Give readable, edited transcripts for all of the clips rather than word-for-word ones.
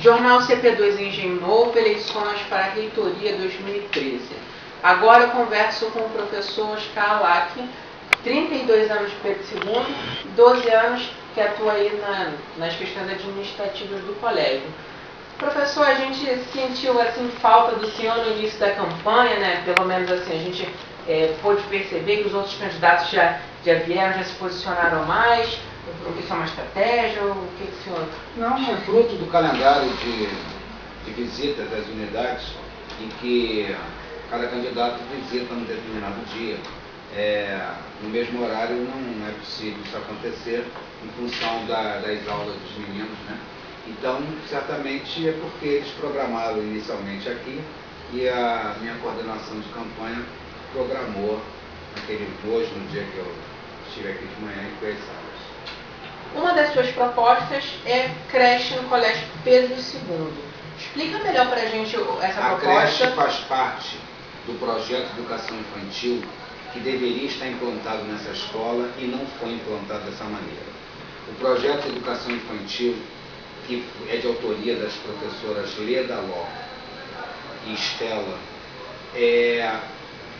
Jornal CP2 Engenho Novo, eleições para a reitoria 2013. Agora eu converso com o professor Oscar Alac, 32 anos de Pedro II, 12 anos que atua aí nas questões administrativas do colégio. Professor, a gente sentiu assim falta do senhor no início da campanha, né? Pelo menos assim, a gente pôde perceber que os outros candidatos já vieram, já se posicionaram mais. Isso é uma estratégia? Ou o que o senhor... Não, é fruto do calendário de visita das unidades, em que cada candidato visita num determinado dia. No mesmo horário não é possível isso acontecer em função das aulas dos meninos, né? Então, certamente é porque eles programaram inicialmente aqui e a minha coordenação de campanha programou hoje, no dia que eu estive aqui de manhã, e foi as salas. Uma das suas propostas é creche no Colégio Pedro II. Explica melhor para a gente essa proposta. A creche faz parte do projeto de educação infantil que deveria estar implantado nessa escola e não foi implantado dessa maneira. O projeto de educação infantil, que é de autoria das professoras Leda Ló e Estela,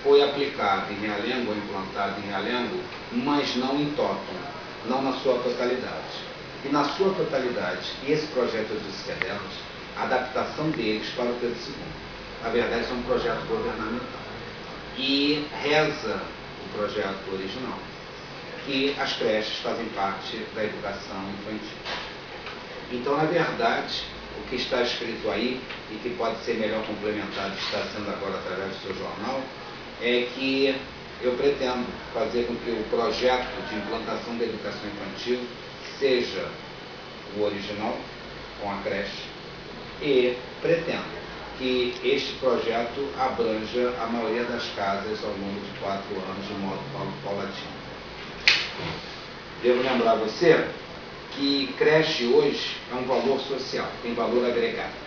foi aplicado em Realengo, implantado em Realengo, mas não em Toton, não na sua totalidade. E na sua totalidade, e esse projeto eu disse que é delas, a adaptação deles para o Pedro II. Na verdade, isso é um projeto governamental. E reza o projeto original, que as creches fazem parte da educação infantil. Então, na verdade, o que está escrito aí, e que pode ser melhor complementado, está sendo agora através do seu jornal, é que eu pretendo fazer com que o projeto de implantação da educação infantil seja o original, com a creche, e pretendo que este projeto abranja a maioria das casas ao longo de 4 anos de modo paulatino. Devo lembrar você que creche hoje é um valor social, tem valor agregado.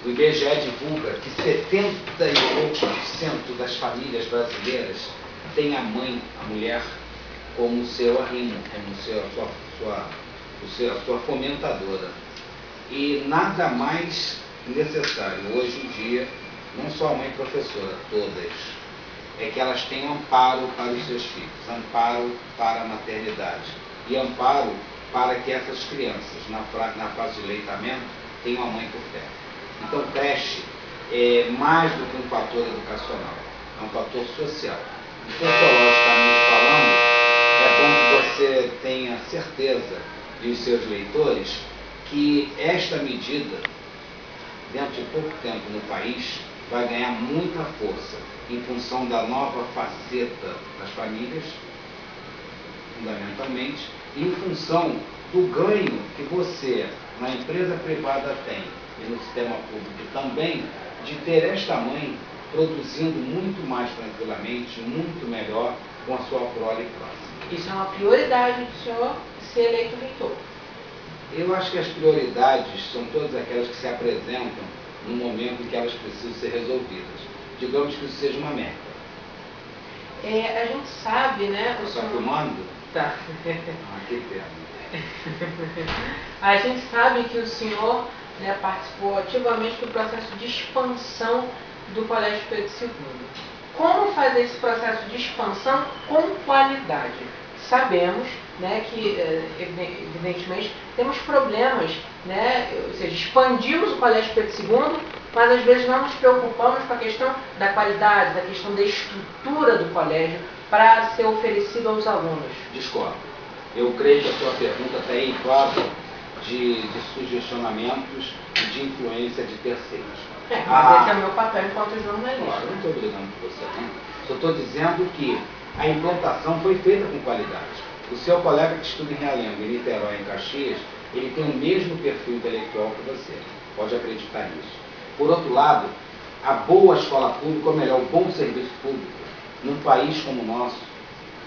O IBGE divulga que 78% das famílias brasileiras têm a mãe, a mulher, como seu arrimo, como a sua fomentadora. E nada mais necessário hoje em dia, não só a mãe professora, todas, é que elas tenham amparo para os seus filhos, amparo para a maternidade e amparo para que essas crianças, na fase de leitamento, tenham a mãe por perto. Então, creche é mais do que um fator educacional, é um fator social. E sociologicamente falando, é bom que você tenha certeza de os seus leitores que esta medida, dentro de pouco tempo no país, vai ganhar muita força em função da nova faceta das famílias, fundamentalmente, e em função do ganho que você, na empresa privada, tem, e no sistema público também, de ter esta mãe produzindo muito mais tranquilamente, muito melhor, com a sua prole próxima. Isso é uma prioridade do senhor ser eleito reitor? Eu acho que as prioridades são todas aquelas que se apresentam no momento em que elas precisam ser resolvidas. Digamos que isso seja uma meta. A gente sabe, né? Está filmando? Tá. Que pena. A gente sabe que o senhor, né, participou ativamente do processo de expansão do Colégio Pedro II. Como fazer esse processo de expansão com qualidade? Sabemos, né, que, evidentemente, temos problemas, né, ou seja, expandimos o Colégio Pedro II, mas às vezes não nos preocupamos com a questão da qualidade, da questão da estrutura do colégio para ser oferecido aos alunos. Discordo. Eu creio que a sua pergunta está em quadro de sugestionamentos e de influência de terceiros. Mas esse é o meu papel enquanto jornalista. Claro, eu não estou brigando com você, não. Só estou dizendo que a implantação foi feita com qualidade. O seu colega que estuda em Realengo, em Niterói, em Caxias, ele tem o mesmo perfil intelectual que você. Pode acreditar nisso. Por outro lado, a boa escola pública, ou melhor, o bom serviço público, num país como o nosso,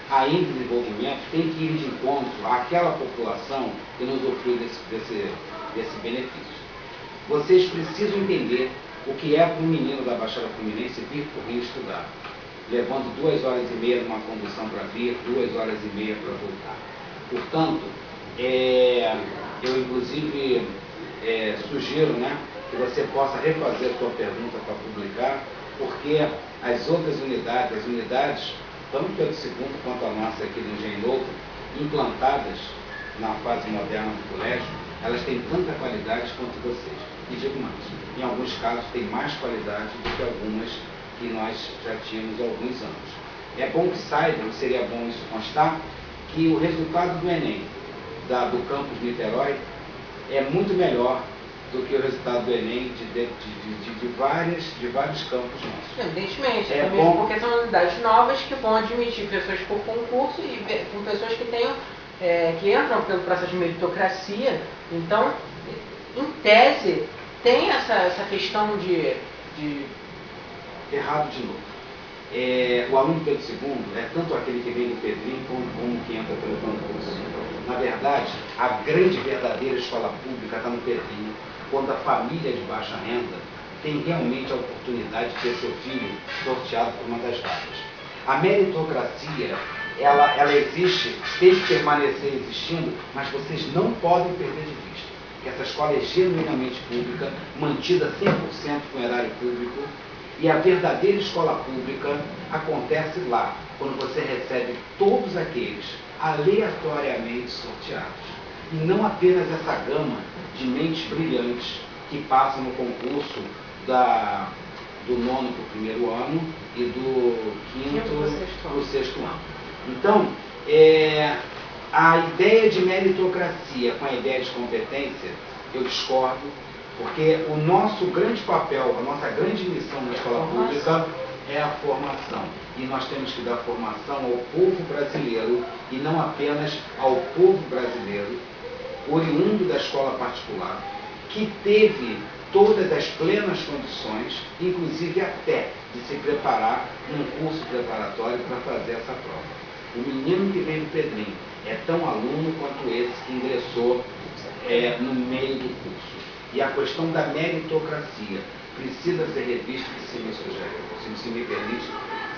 ainda em desenvolvimento, tem que ir de encontro àquela população que nos offriu desse benefício. Vocês precisam entender o que é para um menino da Baixada Fluminense vir para o Rio estudar, levando 2 horas e meia numa condução para vir, 2 horas e meia para voltar. Portanto, Eu, inclusive, sugiro, né, que você possa refazer a sua pergunta para publicar, porque as outras unidades, as unidades, tanto pelo segundo quanto a nossa aqui do Engenho Novo, implantadas na fase moderna do colégio, elas têm tanta qualidade quanto vocês. E digo mais, em alguns casos tem mais qualidade do que algumas que nós já tínhamos há alguns anos. É bom que saibam, seria bom isso constar, que o resultado do Enem, do campus Niterói, é muito melhor do que o resultado do Enem de vários campos nossos. Evidentemente, mesmo porque são unidades novas que vão admitir pessoas por concurso e com pessoas que tenham, que entram pelo processo de meritocracia. Então, em tese, tem essa questão de... Errado de novo. O aluno Pedro II é tanto aquele que vem do Pedrinho como que entra pelo concurso. Na verdade, a grande verdadeira escola pública está no Pedrinho, quando a família de baixa renda tem realmente a oportunidade de ter seu filho sorteado por uma das vagas. A meritocracia, ela existe, tem que permanecer existindo, mas vocês não podem perder de vista que essa escola é genuinamente pública, mantida 100% com erário público, e a verdadeira escola pública acontece lá, quando você recebe todos aqueles aleatoriamente sorteados. E não apenas essa gama de mentes brilhantes que passam no concurso do 9º para o 1º ano e do 5º para o 6º ano. Então, a ideia de meritocracia com a ideia de competência, eu discordo, porque o nosso grande papel, a nossa grande missão na escola pública é a formação. E nós temos que dar formação ao povo brasileiro, e não apenas ao povo brasileiro, oriundo da escola particular, que teve todas as plenas condições, inclusive até de se preparar num curso preparatório para fazer essa prova. O menino que veio do Pedrinho é tão aluno quanto esse que ingressou no meio do curso. E a questão da meritocracia precisa ser revista, se me permite,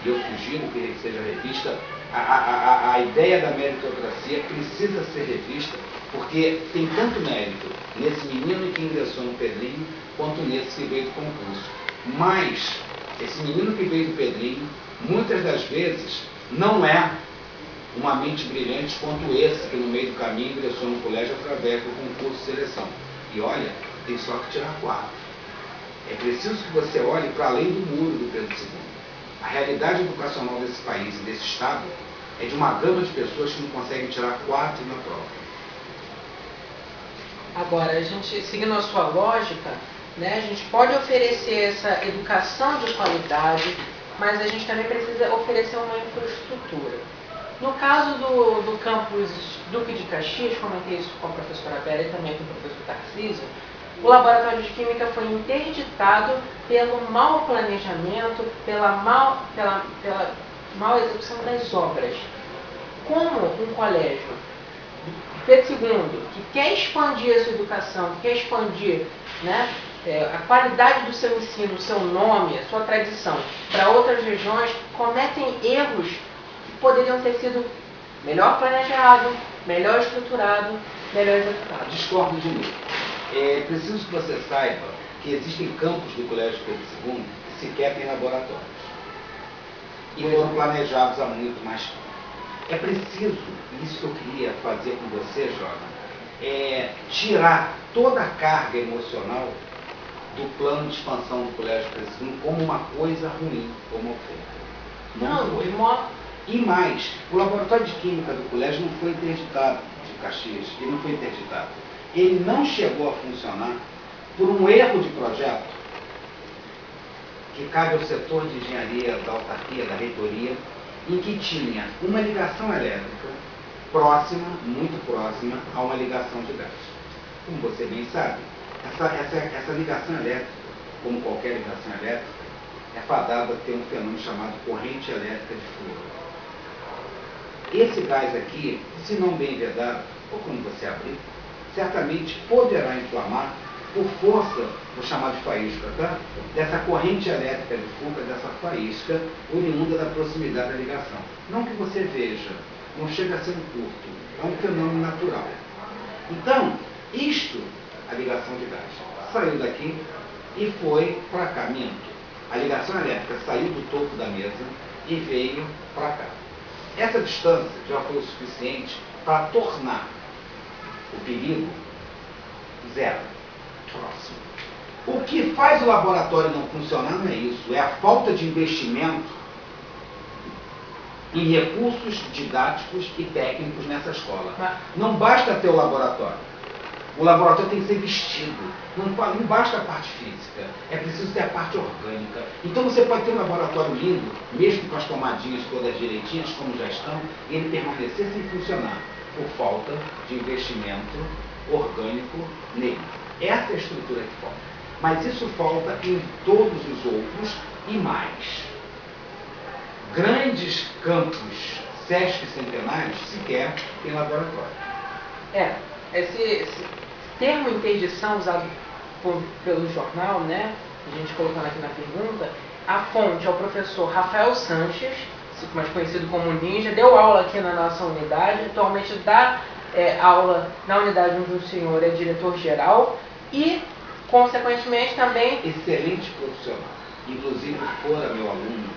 e eu sugiro que seja revista, a ideia da meritocracia precisa ser revista, porque tem tanto mérito nesse menino que ingressou no Pedrinho, quanto nesse que veio do concurso. Mas, esse menino que veio do Pedrinho, muitas das vezes, não é uma mente brilhante quanto esse que no meio do caminho ingressou no colégio através do concurso de seleção. E olha, tem só que tirar 4. É preciso que você olhe para além do muro do Pedro II. A realidade educacional desse país e desse Estado é de uma gama de pessoas que não conseguem tirar 4 na prova. Agora, a gente, seguindo a sua lógica, né, a gente pode oferecer essa educação de qualidade, mas a gente também precisa oferecer uma infraestrutura. No caso do campus Duque de Caxias, comentei isso com a professora Vera e também com o professor Tarcísio, o laboratório de química foi interditado pelo mau planejamento, pela mal execução das obras. Como um colégio Pedro II, que quer expandir a sua educação, que quer expandir, né, a qualidade do seu ensino, o seu nome, a sua tradição para outras regiões, cometem erros que poderiam ter sido melhor planejado, melhor estruturado, melhor executado. Discordo de novo. É preciso que você saiba que existem campos do Colégio Pedro II que sequer têm laboratórios. E foram planejados há muito mais tempo. É preciso, isso que eu queria fazer com você, Jorge, tirar toda a carga emocional do plano de expansão do Colégio Pedro II como uma coisa ruim, como oferta. Não foi. E mais, o laboratório de química do colégio não foi interditado de Caxias, ele não foi interditado. Ele não chegou a funcionar por um erro de projeto que cabe ao setor de engenharia da autarquia, da reitoria, em que tinha uma ligação elétrica próxima, muito próxima, a uma ligação de gás. Como você bem sabe, essa ligação elétrica, como qualquer ligação elétrica, é fadada a ter um fenômeno chamado corrente elétrica de fluxo. Esse gás aqui, se não bem vedado, ou quando você abrir, certamente poderá inflamar por força do chamado de faísca, tá? Dessa corrente elétrica de fuga, dessa faísca oriunda da proximidade da ligação. Não que você veja, não chega a ser um curto, é um fenômeno natural. Então, Isto, a ligação de gás. Saiu daqui e foi para cá, minto. A ligação elétrica saiu do topo da mesa e veio para cá. Essa distância já foi o suficiente para tornar o perigo zero, próximo. O que faz o laboratório não funcionar não é isso, é a falta de investimento em recursos didáticos e técnicos nessa escola. Não basta ter o laboratório tem que ser vestido, não basta a parte física, é preciso ter a parte orgânica. Então você pode ter um laboratório lindo, mesmo com as tomadinhas todas direitinhas, como já estão, e ele permanecer sem funcionar, por falta de investimento orgânico nele. Essa é a estrutura que falta. Mas isso falta em todos os outros e mais. Grandes campos SESC centenários sequer têm laboratório. Esse termo interdição usado pelo jornal, né, a gente colocando aqui na pergunta, a fonte é o professor Rafael Sanches, mais conhecido como Ninja, deu aula aqui na nossa unidade, atualmente dá aula na unidade onde o senhor é diretor-geral e, consequentemente, também... Excelente profissional, inclusive fora meu aluno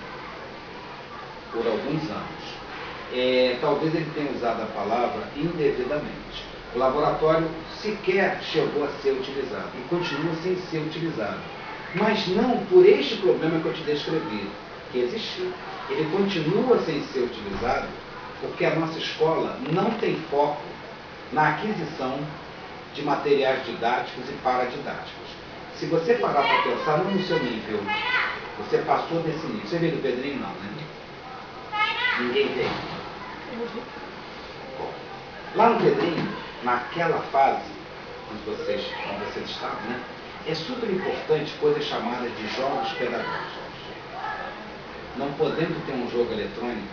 por alguns anos. Talvez ele tenha usado a palavra indevidamente. O laboratório sequer chegou a ser utilizado e continua sem ser utilizado. Mas não por este problema que eu te descrevi, que existiu. Ele continua sem ser utilizado porque a nossa escola não tem foco na aquisição de materiais didáticos e paradidáticos. Se você parar para pensar, não no seu nível, você passou desse nível. Você veio do Pedrinho? Não, né? Ninguém veio. Bom, lá no Pedrinho, naquela fase onde vocês estavam, né, é super importante coisa chamada de jogos pedagógicos. Não podendo ter um jogo eletrônico,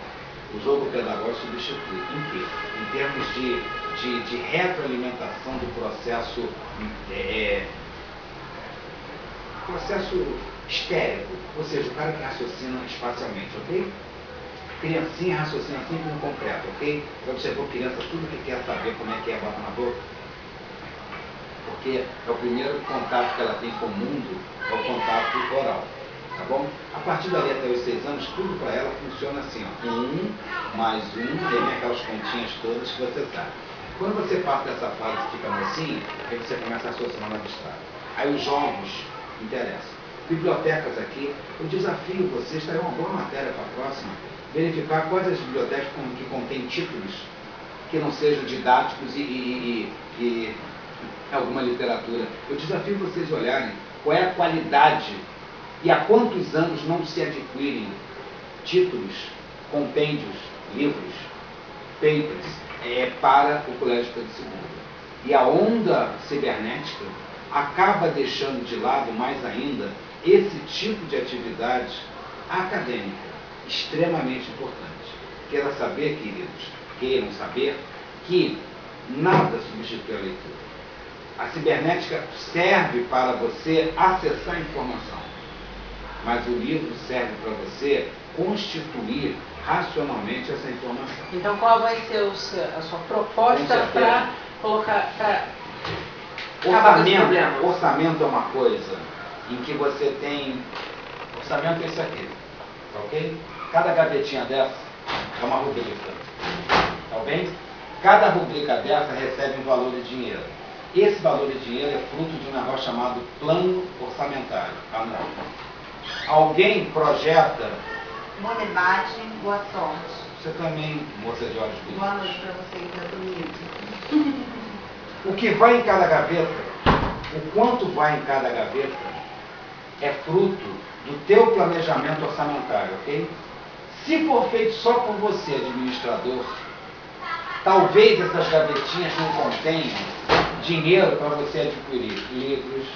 o jogo pedagógico substitui. Em quê? Em termos de retroalimentação do processo, processo histérico, ou seja, o cara que raciocina espacialmente, ok? Criancinha raciocina sempre no concreto, ok? Já observou criança tudo que quer saber como é que é, bota na boca? Porque é o primeiro contato que ela tem com o mundo, é o contato oral, tá bom? A partir dali até os 6 anos, tudo para ela funciona assim, ó. 1 mais 1, tem aquelas continhas todas que você sabe. Quando você passa dessa fase que fica mocinha, aí você começa a raciocinar no abstrato. Aí os jogos interessam. Bibliotecas aqui, eu desafio vocês, está aí uma boa matéria para a próxima, verificar quais as bibliotecas que contêm títulos que não sejam didáticos e alguma literatura. Eu desafio vocês a olharem qual é a qualidade e há quantos anos não se adquirem títulos, compêndios, livros, papers para o Colégio Pedro II. E a onda cibernética acaba deixando de lado mais ainda esse tipo de atividade acadêmica, extremamente importante. Quero saber, queridos, queiram saber, que nada substitui a leitura. A cibernética serve para você acessar a informação, mas o livro serve para você constituir racionalmente essa informação. Então, qual vai ser a sua proposta para colocar... Orçamento é uma coisa em que você tem... Orçamento é isso aqui, tá ok? Cada gavetinha dessa é uma rubrica, tá bem? Cada rubrica dessa recebe um valor de dinheiro. Esse valor de dinheiro é fruto de um negócio chamado plano orçamentário anual. Alguém projeta... Bom debate, boa sorte. Você também, moça de olhos bonitos. Boa noite para você que está bonito. O que vai em cada gaveta, o quanto vai em cada gaveta, é fruto do teu planejamento orçamentário, ok? Se for feito só por você, administrador, talvez essas gavetinhas não contenham dinheiro para você adquirir livros,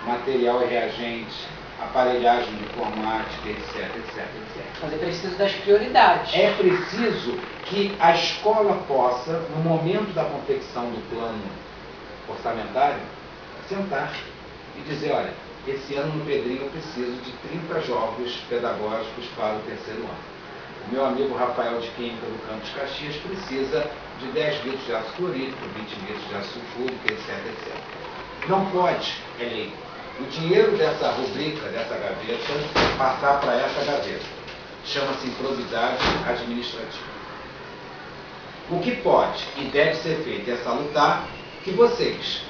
material e reagente, aparelhagem informática, etc, etc, etc. Mas é preciso das prioridades. É preciso que a escola possa, no momento da confecção do plano orçamentário, sentar e dizer, olha, esse ano no Pedrinho eu preciso de 30 jogos pedagógicos para o 3º ano. O meu amigo Rafael de Química do Campus Caxias precisa de 10 litros de ácido clorídrico, 20 litros de ácido sulfúrico, etc, etc. Não pode, é lei, o dinheiro dessa rubrica, dessa gaveta, passar para essa gaveta. Chama-se improbidade administrativa. O que pode e deve ser feito é salutar que vocês,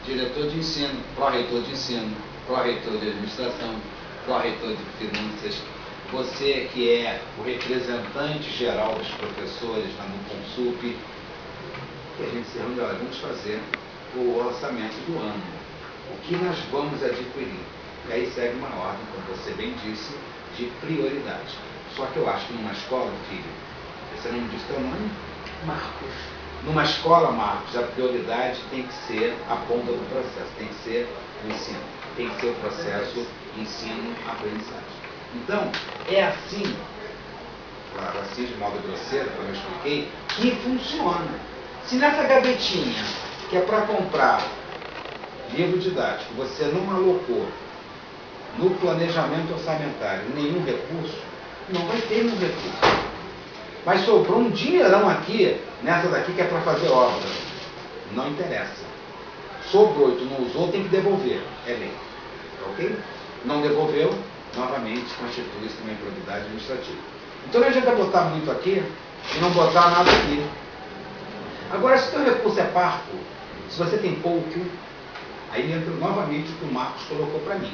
diretor de ensino, pró-reitor de ensino, pró-reitor de administração, pró-reitor de finanças, você que é o representante geral dos professores na Nuconsup, que a gente se reúne, olha, vamos fazer o orçamento do ano. O que nós vamos adquirir? E aí segue uma ordem, como você bem disse, de prioridade. Só que eu acho que numa escola, filho, você não me disse teu nome? Marcos. Numa escola, Marcos, a prioridade tem que ser a ponta do processo, tem que ser o ensino, tem que ser o processo ensino-aprendizagem. Então, é assim, claro, assim de modo grosseiro, como eu expliquei, que funciona. Se nessa gavetinha, que é para comprar livro didático, você não alocou no planejamento orçamentário nenhum recurso, não vai ter nenhum recurso. Mas sobrou um dinheirão aqui, nessa daqui que é para fazer obra. Não interessa. Sobrou e tu não usou, tem que devolver. É lei. Ok? Não devolveu, novamente constitui-se uma improbidade administrativa. Então não adianta botar muito aqui e não botar nada aqui. Agora, se o teu recurso é parco, se você tem pouco, aí entra novamente o que o Marcos colocou para mim.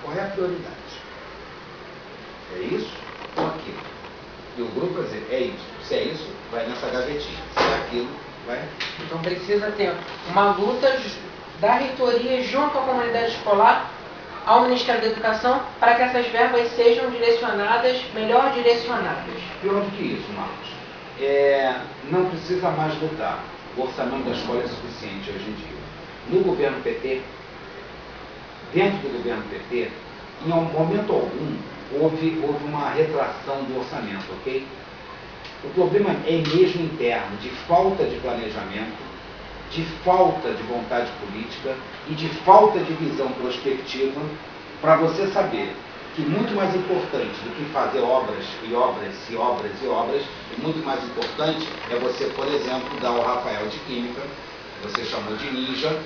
Qual é a prioridade? É isso ou aquilo? E o grupo vai dizer, é isso. Se é isso, vai nessa gavetinha. Se é aquilo, vai... Então precisa ter uma luta da reitoria junto à comunidade escolar, ao Ministério da Educação, para que essas verbas sejam direcionadas, melhor direcionadas. Pior do que isso, Marcos. Não precisa mais lutar. O orçamento da escola é suficiente hoje em dia. No governo PT, dentro do governo PT, em momento algum, houve uma retração do orçamento, ok? O problema é mesmo interno, de falta de planejamento, de falta de vontade política e de falta de visão prospectiva para você saber que muito mais importante do que fazer obras e obras e obras e obras, muito mais importante é você, por exemplo, dar ao Rafael de Química, você chamou de ninja,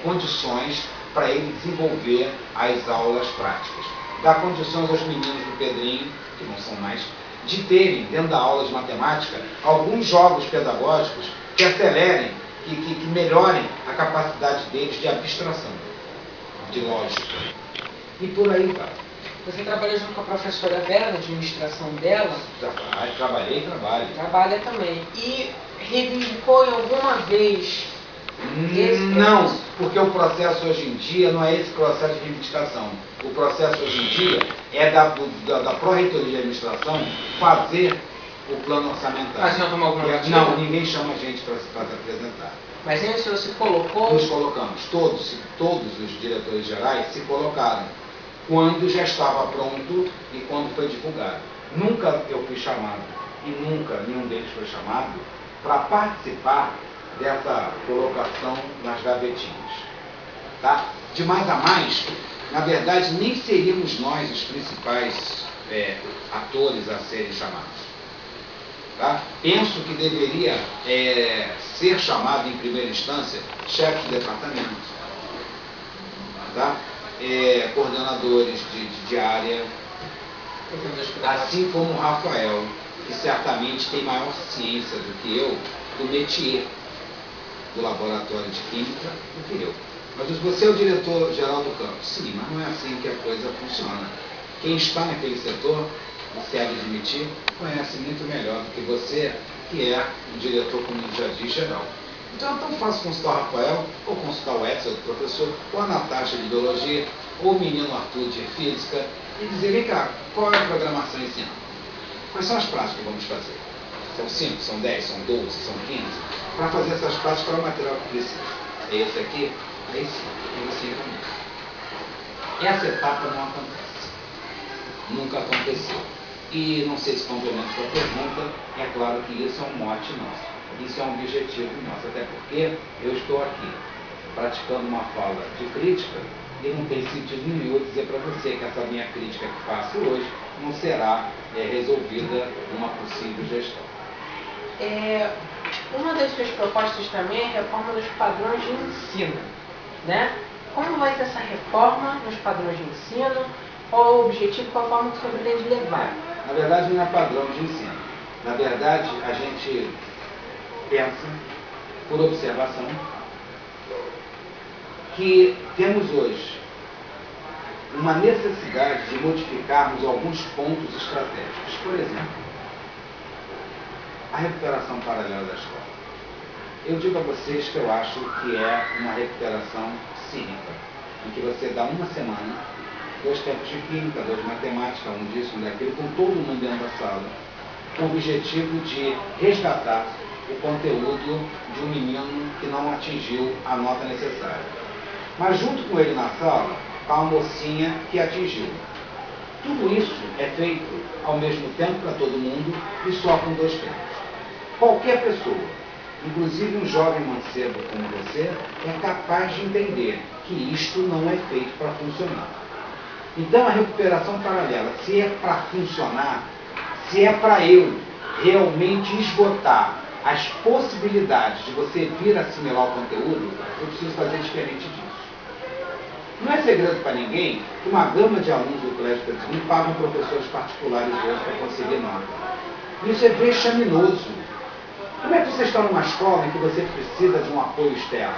condições para ele desenvolver as aulas práticas. Dar condições aos meninos do Pedrinho, que não são mais, de terem, dentro da aula de matemática, alguns jogos pedagógicos que acelerem, que melhorem a capacidade deles de abstração, de lógica. E por aí vai. Você trabalha junto com a professora Vera, na administração dela? Trabalhei e trabalho. Trabalha também. E reivindicou em alguma vez esse Não, processo? porque o processo hoje em dia não é esse processo de reivindicação. O processo hoje em dia é da Pró-Reitoria de Administração fazer o plano orçamentário. Mas não tomou alguma atitude? Não, ninguém chama a gente para se apresentar. Mas aí o senhor se colocou? Nos colocamos, todos os diretores gerais se colocaram, quando já estava pronto e quando foi divulgado. Nunca eu fui chamado, e nunca nenhum deles foi chamado, para participar dessa colocação nas gavetinhas. Tá? De mais a mais, na verdade, nem seríamos nós os principais atores a serem chamados. Tá? Penso que deveria ser chamado em primeira instância chefe de departamento, tá? Coordenadores de área, assim como o Rafael, que certamente tem maior ciência do que eu do métier do laboratório de química do que eu. Mas você é o diretor-geral do campo. Sim, mas não é assim que a coisa funciona. Quem está naquele setor, você há de admitir, conhece muito melhor do que você, que é o diretor, como já diz, geral. Então é tão fácil consultar o Rafael, ou consultar o Edson, o professor, ou a Natasha de biologia, ou o menino Arthur de física, e dizer, vem cá, qual é a programação esse ano? Quais são as práticas que vamos fazer? São 5, são 10, são 12, são 15? Para fazer essas práticas, qual é o material que precisa? É esse aqui? É esse. E você encaminha. Essa etapa não acontece. Nunca aconteceu. E não sei se complemento sua pergunta, é claro que isso é um mote nosso. Isso é um objetivo nosso, até porque eu estou aqui praticando uma fala de crítica e não tem sentido nenhum eu dizer para você que essa minha crítica que faço hoje não será resolvida numa possível gestão. Uma das suas propostas também é a reforma dos padrões de ensino, né? Como vai ser essa reforma nos padrões de ensino? Qual é o objetivo, qual a forma que o senhor pretende levar? Na verdade, não é padrão de ensino. Na verdade, a gente pensa, por observação, que temos hoje uma necessidade de modificarmos alguns pontos estratégicos. Por exemplo, a recuperação paralela da escola. Eu digo a vocês que eu acho que é uma recuperação cínica, em que você dá uma semana, 2 tempos de química, 2 de matemática, um disso, um daquilo, com todo mundo dentro da sala, com o objetivo de resgatar o conteúdo de um menino que não atingiu a nota necessária. Mas junto com ele na sala, há uma mocinha que atingiu. Tudo isso é feito ao mesmo tempo para todo mundo e só com 2 tempos. Qualquer pessoa, inclusive um jovem mancebo como você, é capaz de entender que isto não é feito para funcionar. Então a recuperação paralela, se é para funcionar, se é para eu realmente esgotar as possibilidades de você vir assimilar o conteúdo, eu preciso fazer diferente disso. Não é segredo para ninguém que uma gama de alunos do Colégio Pedro II pagam professores particulares hoje para conseguir nota. Isso é vexaminoso. Como é que você está numa escola em que você precisa de um apoio externo?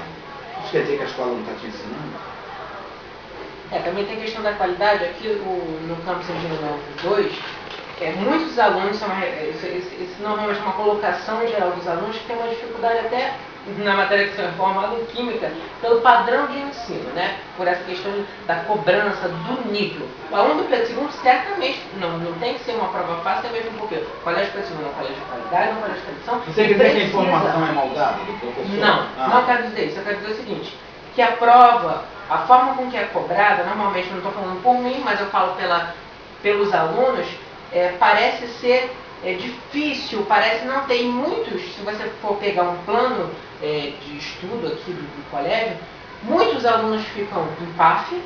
Isso quer dizer que a escola não está te ensinando? Também tem a questão da qualidade. Aqui no campus Engenheiro 2, muitos alunos, isso normalmente é uma colocação geral dos alunos que tem uma dificuldade até na matéria que se é formada em química, pelo padrão de ensino, né? Por essa questão da cobrança, do nível. O aluno do Pedro II certamente não tem que ser uma prova fácil, é mesmo porque o colégio Pedro II é um colégio de qualidade, é um colégio de tradição. Você quer dizer que a informação é maldada do professor? Não quero dizer isso. Eu quero dizer o seguinte, que a prova, a forma com que é cobrada, normalmente, não estou falando por mim, mas eu falo pelos alunos, parece ser difícil, parece não ter. Muitos, se você for pegar um plano de estudo aqui do colégio, muitos alunos ficam em PAF,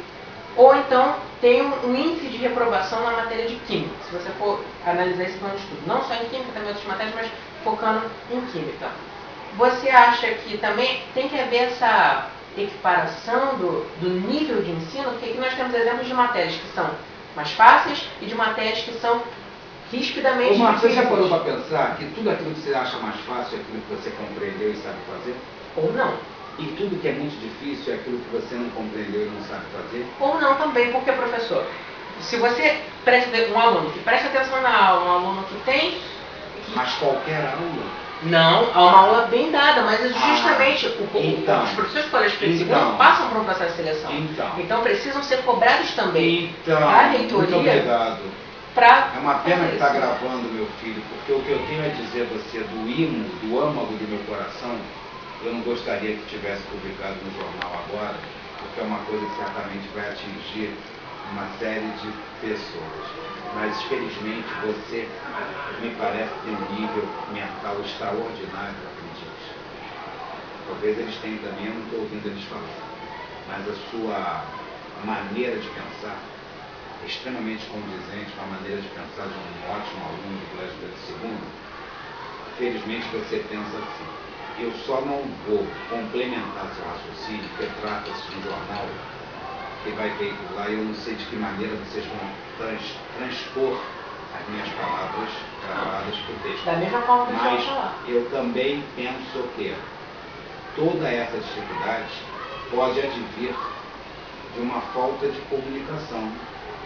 ou então tem um índice de reprovação na matéria de química, se você for analisar esse plano de estudo. Não só em química, também em outras matérias, mas focando em química. Você acha que também tem que haver essa equiparação do nível de ensino? Porque aqui nós temos exemplos de matérias que são mais fáceis e de matérias que são rispidamente difíceis. Você já parou difíceis. para pensar que tudo aquilo que você acha mais fácil é aquilo que você compreendeu e sabe fazer? Ou não. E tudo que é muito difícil é aquilo que você não compreendeu e não sabe fazer? Ou não também, porque, professor, se você um aluno que presta atenção na aula, um aluno que tem... Mas qualquer aula? Não, há uma aula bem dada, mas justamente então, os professores do colégio Pedro II passam por um processo de seleção. Então precisam ser cobrados também. A reitoria... Muito obrigado. É uma pena que está gravando, meu filho, porque o que eu tenho a dizer a você do imo, do âmago do meu coração, eu não gostaria que tivesse publicado no jornal agora, porque é uma coisa que certamente vai atingir uma série de pessoas. Mas, felizmente, você me parece ter um nível mental extraordinário, acredite. Talvez eles tenham também, eu não estou ouvindo eles falar. Mas a sua maneira de pensar é extremamente condizente com a maneira de pensar de um ótimo aluno do Colégio Pedro II. Felizmente, você pensa assim. Eu só não vou complementar seu raciocínio, porque trata-se de um jornal que vai veicular e eu não sei de que maneira vocês vão transpor as minhas palavras gravadas para o texto. Da mesma forma que Mas eu vou falar. eu também penso que toda essa dificuldade pode advir de uma falta de comunicação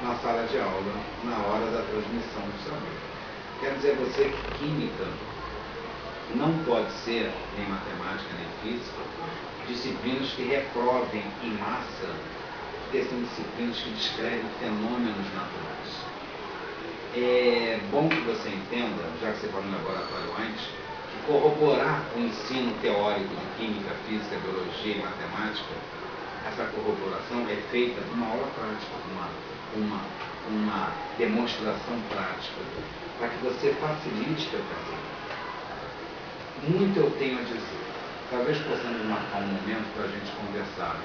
na sala de aula, na hora da transmissão do saber. Quer dizer a você que química não pode ser, nem matemática, nem física, disciplinas que reprovem em massa, porque são disciplinas que descrevem fenômenos naturais. É bom que você entenda, já que você falou no laboratório antes, que corroborar o ensino teórico de química, física, biologia e matemática, essa corroboração é feita numa aula prática, uma demonstração prática, para que você facilite o caminho. Muito eu tenho a dizer. Talvez possamos marcar um momento para a gente conversar,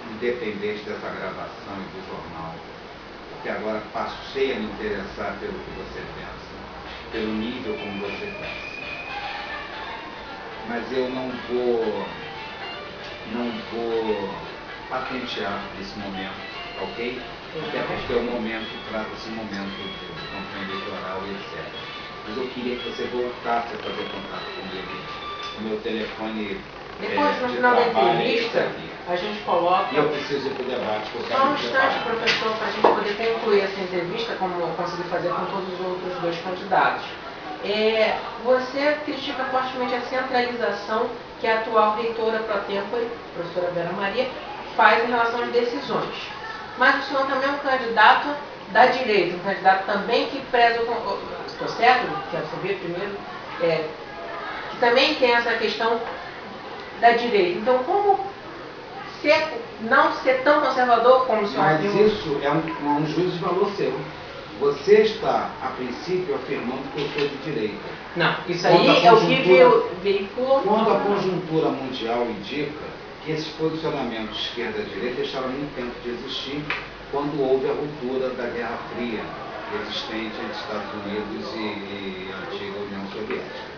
independente dessa gravação e do jornal, porque agora passei a me interessar pelo que você pensa, pelo nível como você pensa. mas eu não vou patentear esse momento, ok? Até porque o momento trata-se um momento de campanha eleitoral e etc. Mas eu queria que você voltasse a fazer contato comigo. O meu telefone depois, no de final da trabalho é esse entrevista, aqui. a gente coloca... E eu preciso ir para o debate, porque eu Só um quero me instante, preparar. professor, para a gente poder concluir essa entrevista, como eu consegui fazer com todos os outros dois candidatos. Você critica fortemente a centralização que a atual reitora pro tempore, professora Vera Maria, faz em relação às decisões. Mas o senhor também é um candidato da direita, um candidato também que preza o... Estou certo? Quero saber primeiro. Que também tem essa questão da direita. Então, como não ser tão conservador como o senhor... Mas isso é um juízo de valor seu. Você está, a princípio, afirmando que eu sou de direita. Não, isso aí é o que veicula... Quando a conjuntura mundial indica que esses posicionamentos esquerda-direita deixaram muito tempo de existir quando houve a ruptura da Guerra Fria existente entre Estados Unidos e a antiga União Soviética.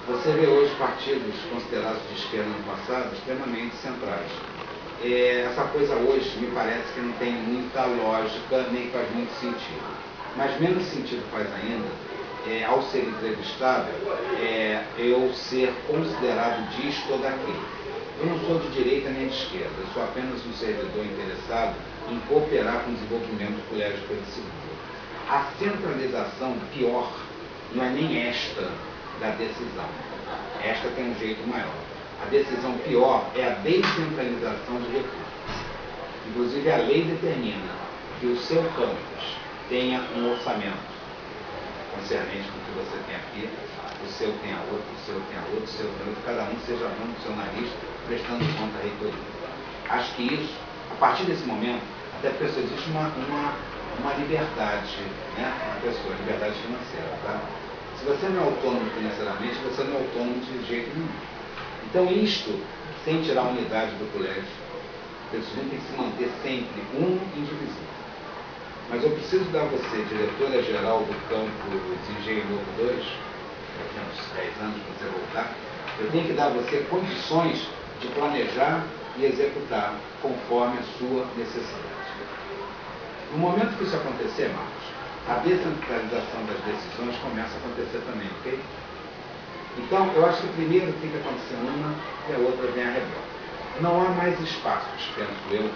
Você vê hoje partidos considerados de esquerda no passado extremamente centrais. Essa coisa hoje me parece que não tem muita lógica nem faz muito sentido. Mas menos sentido faz ainda, ao ser entrevistado, eu ser considerado disto ou daquilo. Eu não sou de direita nem de esquerda, eu sou apenas um servidor interessado em cooperar com o desenvolvimento do Colégio Pedro II. A centralização pior não é nem esta da decisão. Esta tem um jeito maior. A decisão pior é a descentralização de recursos. Inclusive, a lei determina que o seu campus tenha um orçamento concernente com o que você tem aqui, o seu tenha outro, o seu tenha outro, o seu tenha outro, cada um seja dono do seu nariz, prestando conta à reitoria. Acho que isso, a partir desse momento, até porque só existe uma liberdade, né, na pessoa, liberdade financeira, tá? Se você não é autônomo financeiramente, você não é autônomo de jeito nenhum. Então, isto, sem tirar a unidade do colégio, o presidente tem que se manter sempre indivisível. Mas eu preciso dar a você, diretora-geral do campus Engenho Novo 2, daqui a uns 10 anos, quando você voltar, eu tenho que dar a você condições de planejar e executar conforme a sua necessidade. No momento que isso acontecer, Marcos, a descentralização das decisões começa a acontecer também, ok? Então, eu acho que primeiro tem que acontecer uma e a outra vem a rebote. Não há mais espaços, penso eu,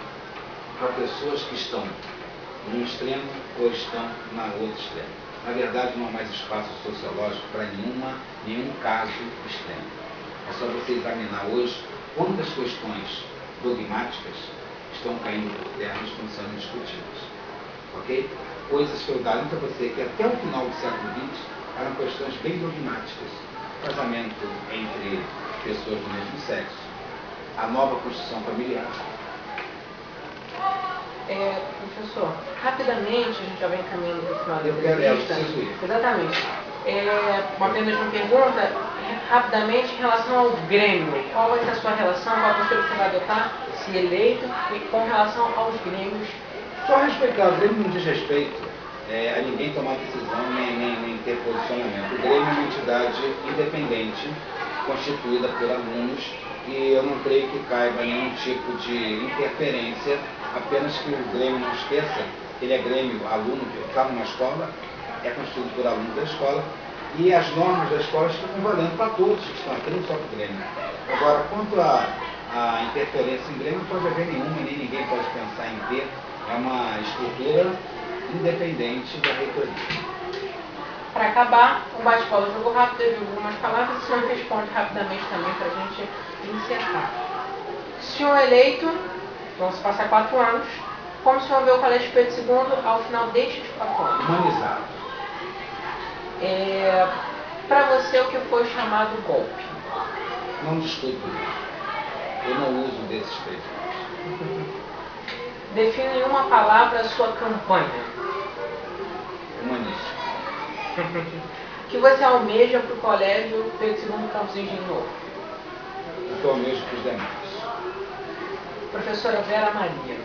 para pessoas que estão num extremo ou estão na outro extremo. Na verdade, não há mais espaço sociológico para nenhum caso extremo. É só você examinar hoje quantas questões dogmáticas estão caindo por terra e estão sendo discutidas. Ok? Coisas que eu daria para você que até o final do século XX eram questões bem dogmáticas. Casamento entre pessoas do mesmo sexo, a nova constituição familiar. Professor, rapidamente, a gente já vem caminhando para o final da Eu entrevista. preciso ir. Exatamente. Apenas uma pergunta, rapidamente, em relação ao Grêmio. Qual vai ser a sua relação, qual a postura que você vai adotar, se eleito, e com relação aos Grêmios? Só respeitar, o Grêmio não diz respeito a ninguém tomar decisão nem ter posicionamento. O Grêmio é uma entidade independente, constituída por alunos, e eu não creio que caiba nenhum tipo de interferência, apenas que o Grêmio não esqueça que ele é Grêmio aluno que está numa escola, é constituído por alunos da escola, e as normas da escola ficam valendo para todos que estão aqui, não só para o Grêmio. Agora, quanto à interferência em Grêmio, não pode haver nenhuma, nem ninguém pode pensar em ter. É uma estrutura independente da reitoria. Para acabar, o bate-bola jogo rápido, eu digo algumas palavras, o senhor responde rapidamente também para a gente encerrar. Senhor eleito, vão se passar 4 anos, como o senhor vê o Colégio Pedro II ao final destes 4 anos? Humanizado. Para você, o que foi chamado golpe? Não discuto isso. Eu não uso desses termos. Defina em uma palavra a sua campanha. Humanístico. Que você almeja para o Colégio Pedro II Campus Engenho Novo? O que eu almejo para os demais. Professora Vera Maria.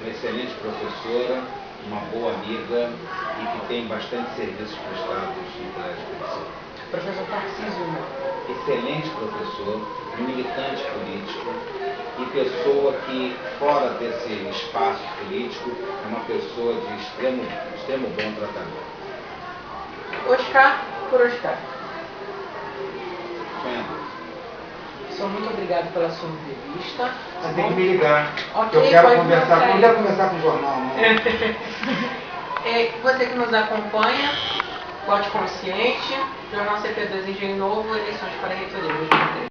Uma excelente professora, uma boa amiga e que tem bastante serviços prestados no Colégio Pedro II. Professor Tarcísio Mota. Excelente professor, militante político e pessoa que, fora desse espaço político, é uma pessoa de extremo bom tratamento. Oscar por Oscar. Sonhador. Professor, muito obrigado pela sua entrevista. Você tem que me ligar. Ok, eu quero pode conversar. marcar Não aí. deve conversar com o jornal, não. Você que nos acompanha, vote consciente, Jornal CP2 Engenho Novo, eleições para a reitoria.